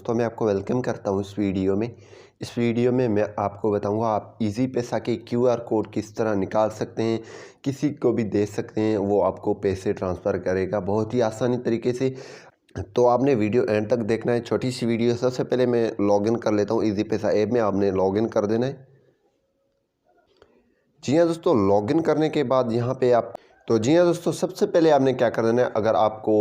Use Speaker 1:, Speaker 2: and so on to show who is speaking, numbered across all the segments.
Speaker 1: दोस्तों, मैं आपको वेलकम करता हूं इस वीडियो में। इस वीडियो में मैं आपको बताऊंगा आप इजी पैसा के क्यूआर कोड किस तरह निकाल सकते हैं, किसी को भी दे सकते हैं, वो आपको पैसे ट्रांसफ़र करेगा बहुत ही आसानी तरीके से। तो आपने वीडियो एंड तक देखना है। छोटी सी वीडियो। सबसे पहले मैं लॉगिन कर लेता हूँ इजी पैसा ऐप में। आपने लॉगिन कर देना है। जी हाँ दोस्तों, लॉगिन करने के बाद यहाँ पे आप जी हाँ दोस्तों, सबसे पहले आपने क्या कर देना है, अगर आपको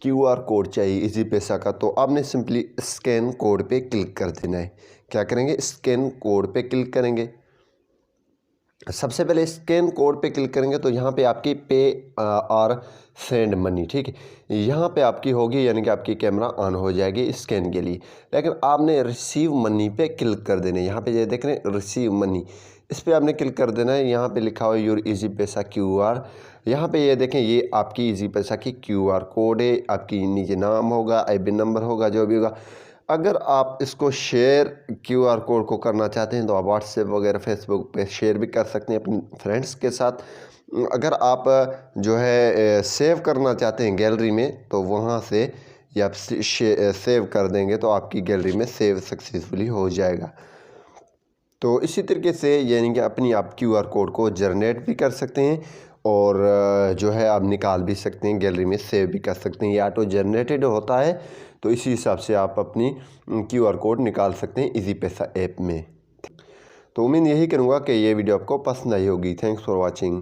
Speaker 1: क्यूआर कोड चाहिए इजी पैसा का तो आपने सिंपली स्कैन कोड पे क्लिक कर देना है। क्या करेंगे, स्कैन कोड पे क्लिक करेंगे। सबसे पहले स्कैन कोड पे क्लिक करेंगे तो यहाँ पे आपकी पे और सेंड मनी, ठीक है, यहाँ पे आपकी होगी, यानी कि आपकी कैमरा ऑन हो जाएगी स्कैन के लिए। लेकिन आपने रिसीव मनी पे क्लिक कर देना है। यहाँ पे ये देख रहे हैं रिसीव मनी, इस पर आपने क्लिक कर देना है। यहाँ पे लिखा हुआ है योर इजी पैसा क्यूआर। यहाँ पे ये देखें, ये आपकी इजी पैसा की क्यूआर कोड है। आपकी नीचे नाम होगा, आईबी नंबर होगा, जो भी होगा। अगर आप इसको शेयर क्यूआर कोड को करना चाहते हैं तो आप व्हाट्सएप वगैरह फेसबुक पे शेयर भी कर सकते हैं अपने फ्रेंड्स के साथ। अगर आप जो है सेव करना चाहते हैं गैलरी में तो वहाँ से या आप सेव कर देंगे तो आपकी गैलरी में सेव सक्सेसफुली हो जाएगा। तो इसी तरीके से यानी कि अपनी आप क्यूआर कोड को जनरेट भी कर सकते हैं और जो है आप निकाल भी सकते हैं, गैलरी में सेव भी कर सकते हैं। ये ऑटो जनरेटेड होता है, तो इसी हिसाब से आप अपनी क्यूआर कोड निकाल सकते हैं इजी पैसा ऐप में। तो उम्मीद यही करूँगा कि ये वीडियो आपको पसंद आई होगी। Thanks for watching.